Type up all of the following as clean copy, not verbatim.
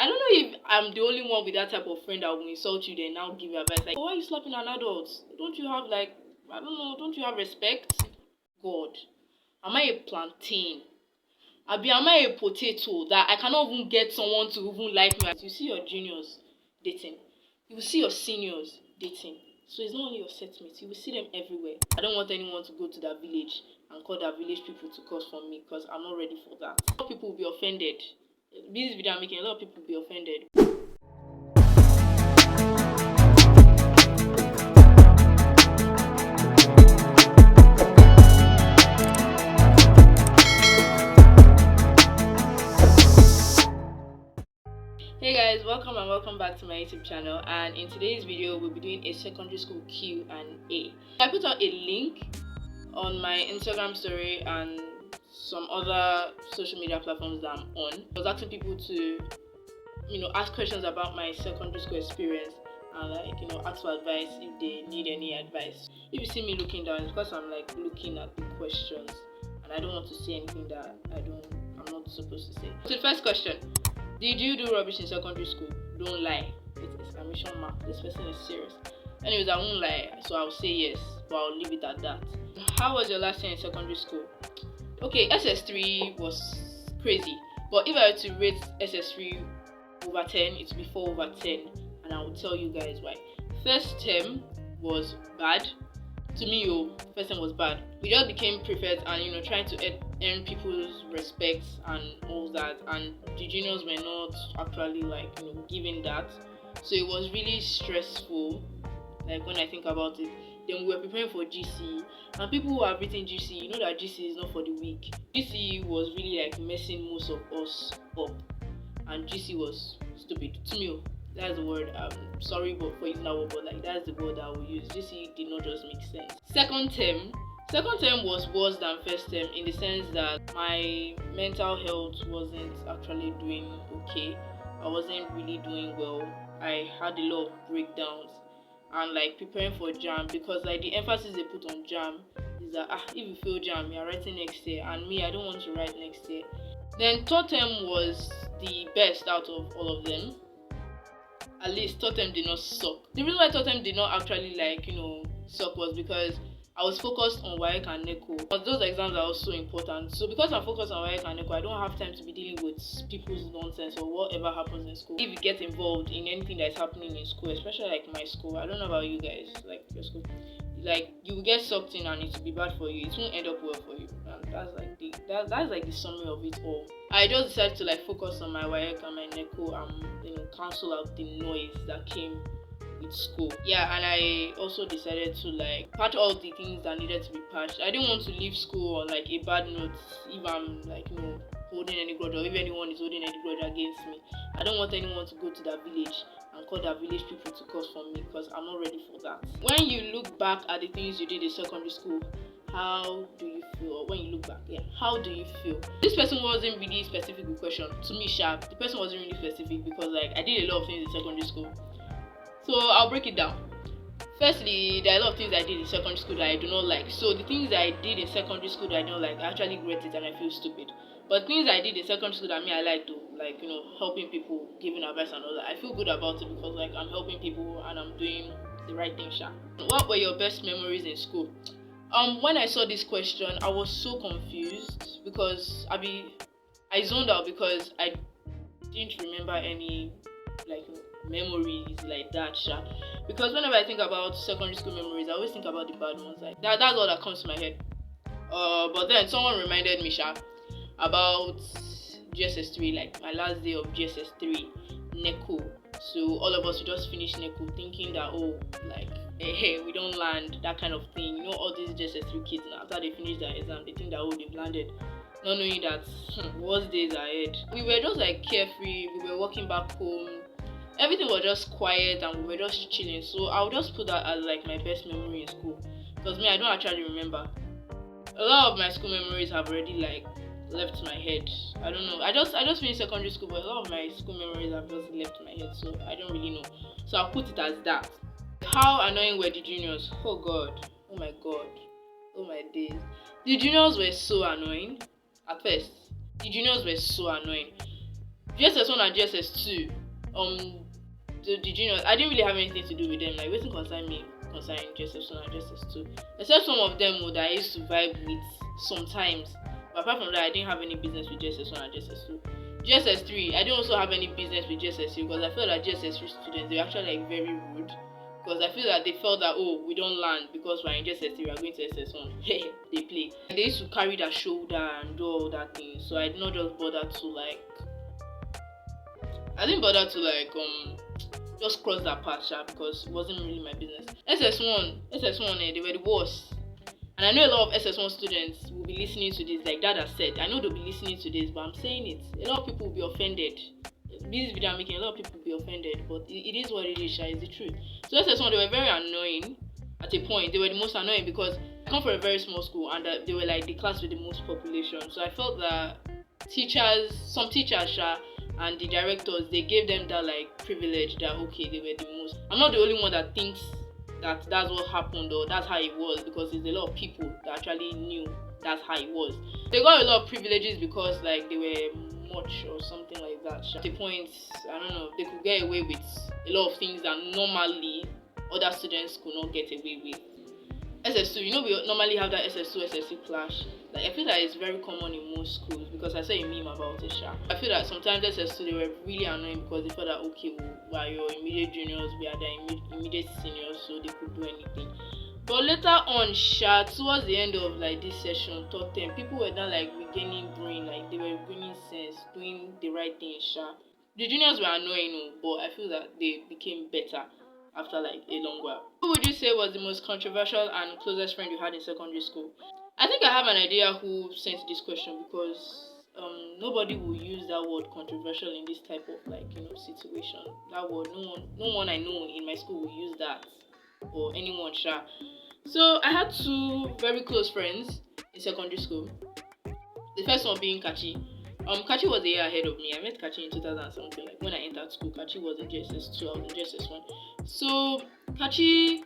I don't know if I'm the only one with that type of friend that will insult you then now give you advice. Like, why are you slapping an adult? Don't you have like, I don't know, don't you have respect? God, am I a plantain? Am I a potato that I cannot even get someone to even like me? You see your juniors dating, you will see your seniors dating. So it's not only your set mates, you will see them everywhere. I don't want anyone to go to that village and call that village people to curse for me because I'm not ready for that. A lot of people will be offended. This video I'm making, a lot of people will be offended. Hey guys, welcome back to my YouTube channel, and in today's video we'll be doing a secondary school Q&A. I put out a link on my Instagram story and some other social media platforms that I'm on. I was asking people to, ask questions about my secondary school experience and ask for advice if they need any advice. If you see me looking down, it's because I'm like looking at the questions and I don't want to say anything that I'm not supposed to say. So the first question. Did you do rubbish in secondary school? Don't lie. With exclamation mark. This person is serious. Anyways, I won't lie, so I'll say yes, but I'll leave it at that. How was your last year in secondary school? Okay, SS3 was crazy, but if I were to rate SS3 over 10, it's be 4 over 10, and I will tell you guys why. First term was bad. To me, first term was bad. We just became prefects and trying to earn people's respect and all that, and the juniors were not actually giving that, so it was really stressful. Like when I think about it, then we were preparing for GC, and people who have written GC, that GC is not for the weak. GC was really like messing most of us up, and GC was stupid to me. That's the word. Sorry for using that word, but that's the word I will use. GC did not just make sense. Second term was worse than first term in the sense that my mental health wasn't actually doing okay. I wasn't really doing well. I had a lot of breakdowns and preparing for JAM, because the emphasis they put on JAM is that if you fail JAM, you're writing next year, and me, I don't want to write next year. Then third term was the best out of all of them. At least third term did not suck. The reason why third term did not actually suck was because I was focused on WAEC and NECO. Those exams are also important. So because I'm focused on WAEC and NECO, I don't have time to be dealing with people's nonsense or whatever happens in school. If you get involved in anything that's happening in school, especially my school, I don't know about you guys, your school, you will get sucked in and it will be bad for you. It won't end up well for you. And that's the summary of it all. I just decided to focus on my WAEC and my NECO and cancel out the noise that came with school. Yeah, and I also decided to patch all the things that needed to be patched. I didn't want to leave school on a bad note if I'm holding any grudge, or if anyone is holding any grudge against me. I don't want anyone to go to that village and call that village people to curse for me, because I'm not ready for that. When you look back at the things you did in secondary school, how do you feel? Or when you look back, how do you feel? This person wasn't really specific with question. To me, the person wasn't really specific because I did a lot of things in secondary school. So I'll break it down. Firstly, there are a lot of things I did in secondary school that I do not like. So the things that I did in secondary school that I don't like, I actually regret it and I feel stupid. But things I did in secondary school that I like to, helping people, giving advice and all that, I feel good about it because I'm helping people and I'm doing the right thing. What were your best memories in school? When I saw this question, I was so confused because I zoned out because I didn't remember any memories like that. Because whenever I think about secondary school memories, I always think about the bad ones. That's all that comes to my head. But then someone reminded me about GSS3, my last day of GSS3, NECO. So all of us we just finished NECO thinking that hey, we don't land, that kind of thing. All these GSS3 kids now, after they finish their exam, they think that they've landed, not knowing that worse days ahead. We were just carefree. We were walking back home. Everything was just quiet and we were just chilling. So I'll just put that as my best memory in school, because I don't actually remember. A lot of my school memories have already left my head. I don't know. I just finished secondary school, but a lot of my school memories have just left my head, so I don't really know. So I'll put it as that. How annoying were the juniors? Oh god. Oh my god. Oh my days. The juniors were so annoying. At first, the juniors were so annoying. GSS1 and GSS2, the juniors, I didn't really have anything to do with them. Like, waiting concern me concerning GSS1 and GSS2, except some of them that I used to vibe with sometimes. But apart from that, I didn't have any business with GSS1 and GSS2. GSS3, I didn't also have any business with GSS3 because I felt that GSS3 students, they were actually like very rude. Because I feel that they felt that, oh, we don't learn because we're in GSS3, we are going to SS1. They play. They used to carry their shoulder and do all that thing. So I did not just bother to like, just cross that path because it wasn't really my business. SS1, they were the worst. And I know a lot of SS1 students will be listening to this, like Dad has said. I know they'll be listening to this, but I'm saying it. A lot of people will be offended. This video I'm making, a lot of people will be offended, but it is what it is, it's the truth. So SS1, they were very annoying at a point. They were the most annoying because I come from a very small school and they were like the class with the most population. So I felt that some teachers, and the directors, they gave them that like privilege that okay, they were the most. I'm not the only one that thinks that that's what happened or that's how it was, because there's a lot of people that actually knew that's how it was. They got a lot of privileges because like they were much or something like that. At the point, I don't know, they could get away with a lot of things that normally other students could not get away with. SS2, you know, we normally have that SS2 SSC clash. Like I feel that it's very common in most schools because I saw a meme about it. I feel that sometimes SS2 they were really annoying because they felt that okay, well, your immediate juniors, we are the immediate seniors, so they could do anything. But later on, towards the end of like this session, third term, people were now like regaining brain, like they were gaining sense, doing the right thing. The juniors were annoying, but I feel that they became better after like a long while. Who would you say was the most controversial and closest friend you had in secondary school? I think I have an idea who sent this question because nobody will use that word controversial in this type of like situation. That word, no one I know in my school will use that, or anyone. So I had two very close friends in secondary school. The first one being Kachi. Kachi was a year ahead of me. I met Kachi in 2000 something. Like when I entered school, Kachi was in GSS2, I was in GSS1. So Kachi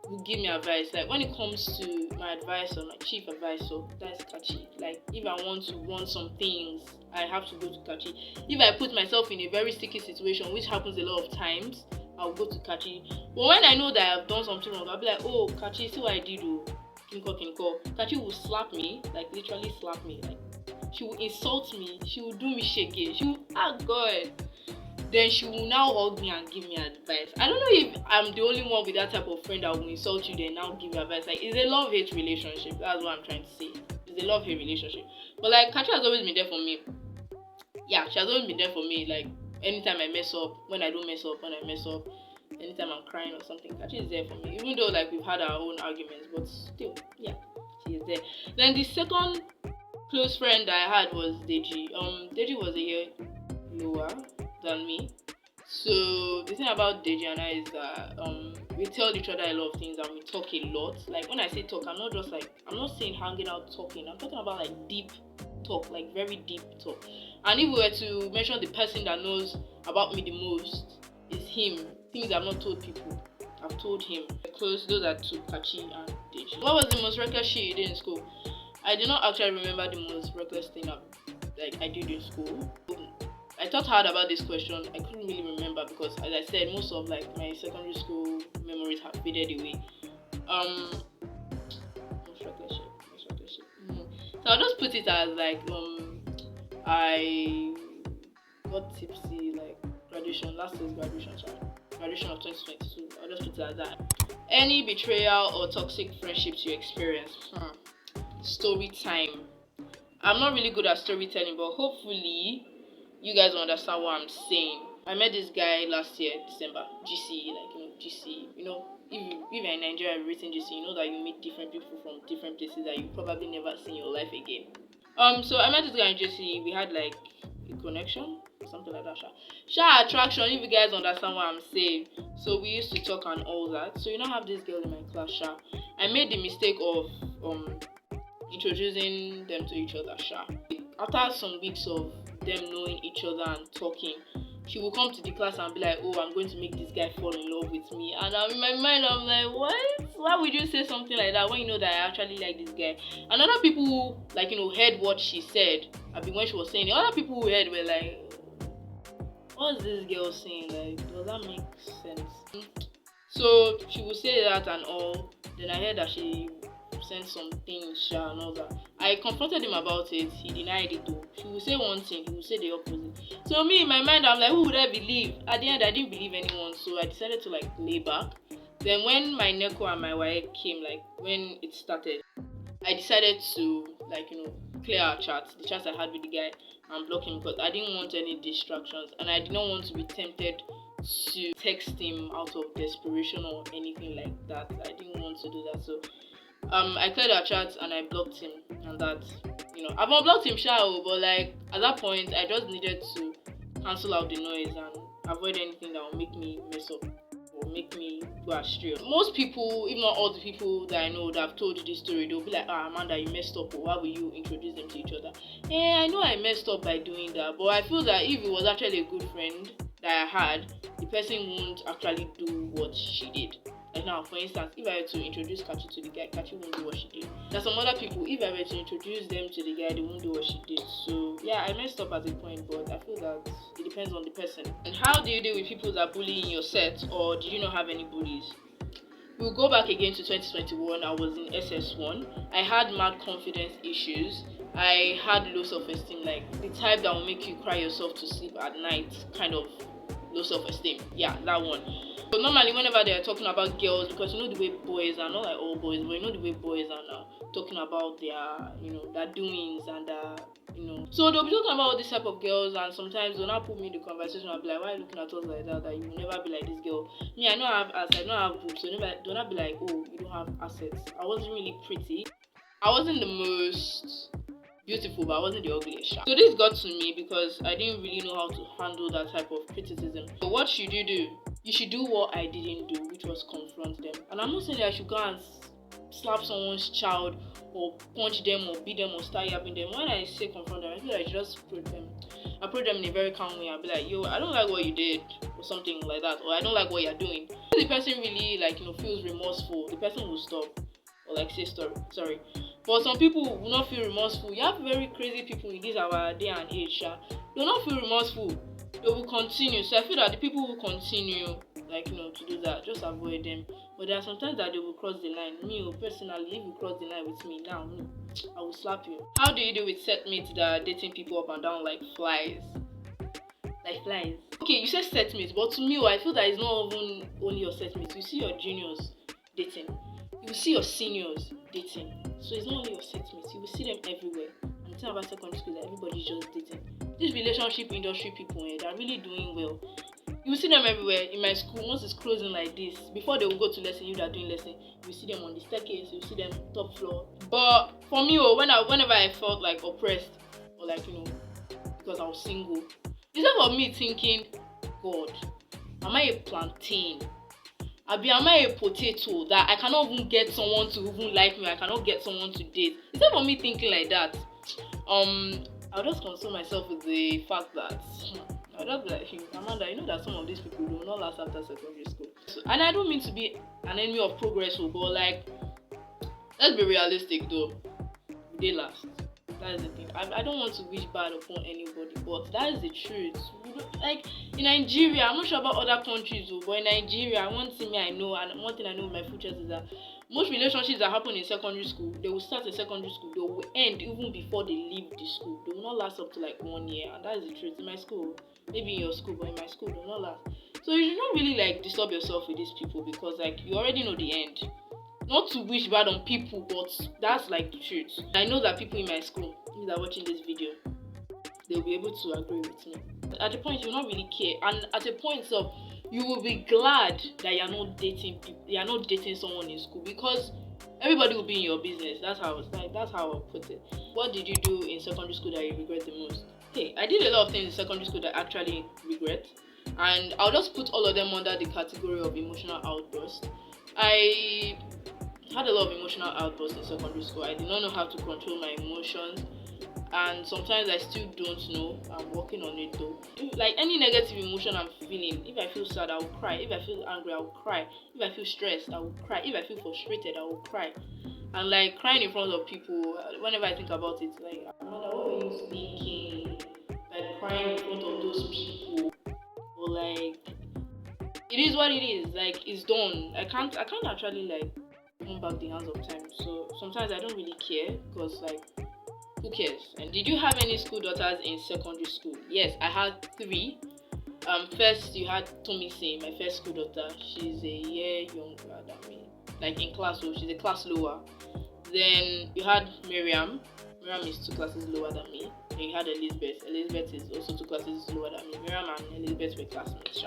would give me advice. Like when it comes to my advisor, my chief advisor, that's Kachi. Like if I want to run some things, I have to go to Kachi. If I put myself in a very sticky situation, which happens a lot of times, I'll go to Kachi. But when I know that I've done something wrong, I'll be like, oh Kachi, see what I did, oh Kinko. Kachi will slap me, like literally slap me, like she will insult me, she will do me shaky, she will God. Then she will now hug me and give me advice. I don't know if I'm the only one with that type of friend that will insult you then now give you advice. Like it's a love-hate relationship. That's what I'm trying to say. It's a love-hate relationship. But like Kachi has always been there for me. Yeah, she has always been there for me. Like anytime I mess up, when I don't mess up, when I mess up, anytime I'm crying or something, Kachi is there for me. Even though like we've had our own arguments, but still, yeah, she is there. Then the second close friend I had was Deji. Deji was a year lower than me. So the thing about Deji and I is that we tell each other a lot of things and we talk a lot. Like when I say talk, I'm not saying hanging out talking. I'm talking about like deep talk, like very deep talk. And if we were to mention the person that knows about me the most, is him. Things I've not told people, I've told him. Close, those are two, Kachi and Deji. What was the most reckless shit you did in school? I do not actually remember the most reckless thing I did in school. I thought hard about this question. I couldn't really remember because, as I said, most of like my secondary school memories have faded away. Most reckless shit. So I'll just put it as like I got tipsy like last year's graduation of 2022. I'll just put it as that. Any betrayal or toxic friendships you experienced? Story time. I'm not really good at storytelling, but hopefully you guys will understand what I'm saying. I met this guy last year, December, GC, GC, if you're in Nigeria and written GC, you know that you meet different people from different places that you probably never see in your life again. So I met this guy in GC, we had like a connection, something like that. Attraction, if you guys understand what I'm saying. So we used to talk and all that. So I have this girl in my class, I made the mistake of introducing them to each other, After some weeks of them knowing each other and talking, she will come to the class and be like, oh, I'm going to make this guy fall in love with me. And in my mind, I'm like, what? Why would you say something like that when you know that I actually like this guy? And other people, heard what she said. When she was saying it, other people who heard were like, what's this girl saying? Like, does that make sense? So she would say that and all. Then I heard that she sent some things and all that. I confronted him about it. He denied it though. She would say one thing, he would say the opposite. So me in my mind, I'm like, who would I believe? At the end, I didn't believe anyone, so I decided to like lay back. Then when my Neko and my wife came, like when it started, I decided to like clear our chats, the chats I had with the guy, and block him because I didn't want any distractions and I did not want to be tempted to text him out of desperation or anything like that. I didn't want to do that. So I cleared our chats and I blocked him, and that I've unblocked him but like at that point I just needed to cancel out the noise and avoid anything that will make me mess up or make me go astray. Most people, if not all the people that I know that have told this story, they'll be like, Amanda, you messed up, or why will you introduce them to each other? I know I messed up by doing that, but I feel that if it was actually a good friend that I had, the person won't actually do what she did. Like now, for instance, if I were to introduce Kachi to the guy, Kachi won't do what she did. There's some other people, if I were to introduce them to the guy, they won't do what she did. So yeah, I messed up at a point, but I feel that it depends on the person. And how do you deal with people that bully in your set, or did you not have any bullies? We'll go back again to 2021. I was in SS1. I had mad confidence issues. I had low self-esteem, like the type that will make you cry yourself to sleep at night, kind of low self-esteem. Yeah, that one. So normally whenever they are talking about girls, because the way boys are, not like all boys, but the way boys are now talking about their their doings and so they'll be talking about this type of girls, and sometimes they'll not put me in the conversation. I'll be like, why are you looking at us like that? That you will never be like this girl. Me, I don't have assets, I don't have boobs, so do not be like, oh, you don't have assets. I wasn't really pretty. I wasn't the most beautiful, but I wasn't the ugliest. So this got to me because I didn't really know how to handle that type of criticism. So what should you do? You should do what I didn't do, which was confront them. And I'm not saying that I should go and slap someone's child or punch them or beat them or start yapping them. When I say confront them, I feel like I just approach them. I approach them in a very calm way. I'll be like, yo, I don't like what you did, or something like that, or I don't like what you're doing. If the person really feels remorseful, the person will stop or like say sorry. But some people will not feel remorseful. You have very crazy people in this our day and age. They will not feel remorseful. They will continue. So I feel that the people who continue to do that, just avoid them. But there are sometimes that they will cross the line. Me personally, if you cross the line with me now, I will slap you. How do you deal with set mates that are dating people up and down like flies? Like flies. Okay, you said set mates, but to me, I feel that it's not even only your set mates. You see your juniors dating. You will see your seniors dating. So it's not only your set mates. You will see them everywhere. And the thing about secondary school is that everybody's just dating. These relationship industry people, they're really doing well. You will see them everywhere. In my school, once it's closing like this, before they will go to lesson, if they're doing lesson, you will see them on the staircase, you will see them top floor. But for me, whenever I felt like oppressed, or because I was single, instead of me thinking, God, am I a plantain? Am I a potato that I cannot even get someone to even like me? I cannot get someone to date. Instead of me thinking like that, I'll just console myself with the fact that I'll just be like, Amanda, you know that some of these people do not last after secondary school. So, and I don't mean to be an enemy of progress, but like, let's be realistic though. They last. That is the thing. I don't want to wish bad upon anybody, but that is the truth. Like in Nigeria, I'm not sure about other countries, but in Nigeria, one thing I know, and one thing I know with my futures is that most relationships that happen in secondary school, they will start in secondary school, they will end even before they leave the school. They will not last up to like 1 year, and that is the truth. In my school, maybe in your school, but in my school, they will not last. So you should not really like disturb yourself with these people, because like you already know the end. Not to wish bad on people, but that's like the truth. I know that people in my school, if they're watching this video, they'll be able to agree with me. At a point, you will not really care, and at a point, so you will be glad that you're not dating people. You're not dating someone in school, because everybody will be in your business. That's how I'll put it. What did you do in secondary school that you regret the most? Hey, I did a lot of things in secondary school that I actually regret, and I'll just put all of them under the category of emotional outburst. I had a lot of emotional outbursts in secondary school. I did not know how to control my emotions, and sometimes I still don't know. I'm working on it though. Like any negative emotion I'm feeling, if I feel sad, I will cry. If I feel angry, I will cry. If I feel stressed, I will cry. If I feel frustrated, I will cry. And like crying in front of people, whenever I think about it, like, Amanda, what were you thinking? Like crying in front of those people. like it is what it is. Like it's done. I can't actually like turn back the hands of time. So sometimes I don't really care because like who cares? And did you have any school daughters in secondary school? Yes, I had 3. First you had Tommy, my first school daughter. She's a year younger than me. Like in class, so she's a class lower. Then you had Miriam. Miriam is 2 classes lower than me. Then you had Elizabeth. Elizabeth is also 2 classes lower than me. Miriam and Elizabeth were classmates.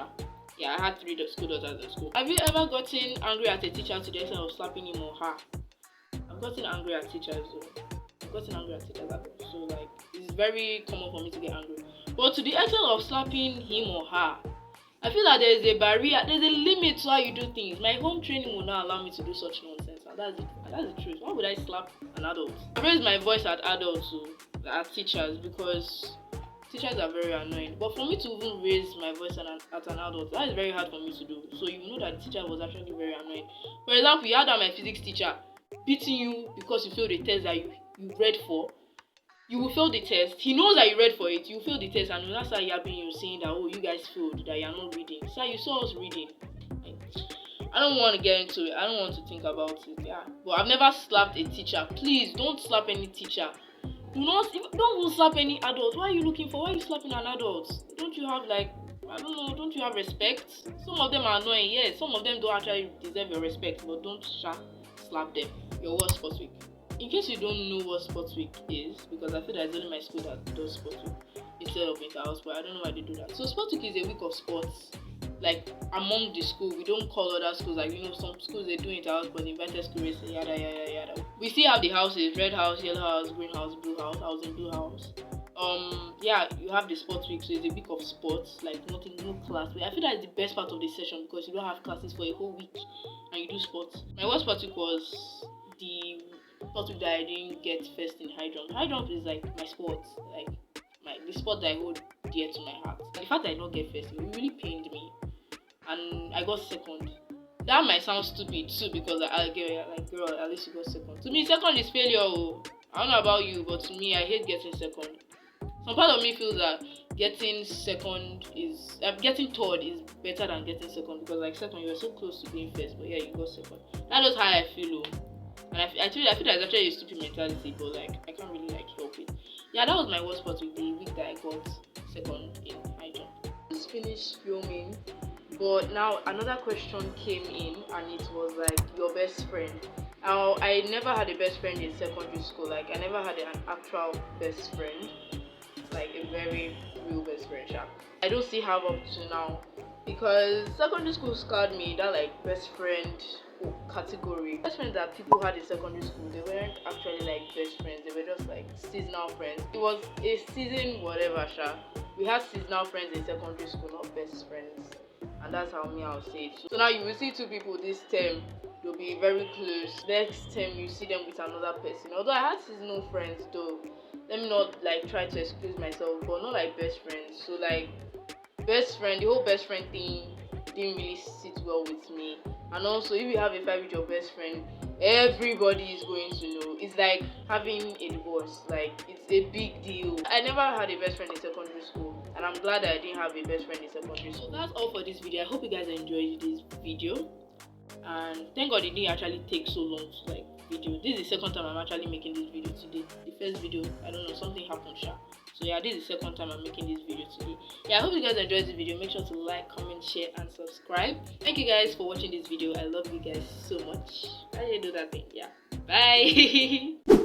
Yeah, I had 3 school daughters in school. Have you ever gotten angry at a teacher to the extent of slapping him or her? I've gotten angry at teachers though. I've gotten angry at teachers as well. So like it's very common for me to get angry. But to the extent of slapping him or her, I feel like there is a barrier, there's a limit to how you do things. My home training will not allow me to do such nonsense, and that's the truth. Why would I slap an adult? I raise my voice at adults, at teachers, because teachers are very annoying. But for me to even raise my voice at an adult, that is very hard for me to do. So you know that the teacher was actually very annoying. For example, you had my physics teacher beating you because you failed the test that you read for. You will fail the test. He knows that you read for it. You fail the test, and he'll not start yapping you, saying that, oh, you guys failed, that you're not reading. Sir, you saw us reading. I don't want to get into it. I don't want to think about it. Yeah, but I've never slapped a teacher. Please don't slap any teacher. Don't slap any adult. What are you looking for? Why are you slapping an adult? Don't you have like, I don't know, don't you have respect? Some of them are annoying, yes. Some of them don't actually deserve your respect, but don't slap them. Your worst sports week. In case you don't know what sports week is, because I feel that it's only my school that does sports week instead of inter-house, but I don't know why they do that. So sports week is a week of sports. Like among the school, we don't call other schools, like some schools they do inter-house, but invited school racing, yada yada yada. We still have the houses: red house, yellow house, green house, blue house. I was in blue house. Yeah, you have the sports week, so it's a week of sports, like no class. But I feel that's the best part of the session because you don't have classes for a whole week and you do sports. My worst sports week was the sport week that I didn't get first in high jump. High jump is like my sport, like the sport that I hold dear to my heart. The fact that I don't get first, it really pained me, and I got second. That might sound stupid too because girl, at least you got second. To me, second is failure. I don't know about you, but to me, I hate getting second. Some part of me feels that getting third is better than getting second because like second you were so close to being first, but yeah, you got second. That's just how I feel. And I feel that's actually a stupid mentality, but like I can't really like help it. Yeah, that was my worst part with the week that I got second in high jump. Just finished filming, but now another question came in, and it was like your best friend. Now I never had a best friend in secondary school. Like I never had an actual best friend, like a very real best friend. I don't see how up to now because secondary school scarred me. That like best friend category. Best friends that people had in secondary school, they weren't actually like best friends, they were just like seasonal friends. It was a season whatever. We had seasonal friends in secondary school, not best friends, and that's how I'll say it. So now you will see 2 people this term, they'll be very close. Next term you see them with another person. Although I had seasonal friends though, let me not like try to excuse myself, but not like best friends. So like best friend, the whole best friend thing didn't really sit well with me. And also, if you have a fight with your best friend, everybody is going to know. It's like having a divorce. Like, it's a big deal. I never had a best friend in secondary school, and I'm glad that I didn't have a best friend in secondary school. So that's all for this video. I hope you guys enjoyed this video, and thank God it didn't actually take so long to like video. This is the second time I'm actually making this video today. The first video, I don't know, something happened. So yeah, this is the second time I'm making this video today. Yeah, I hope you guys enjoyed this video. Make sure to like, comment, share, and subscribe. Thank you guys for watching this video. I love you guys so much. I didn't do that thing. Yeah. Bye.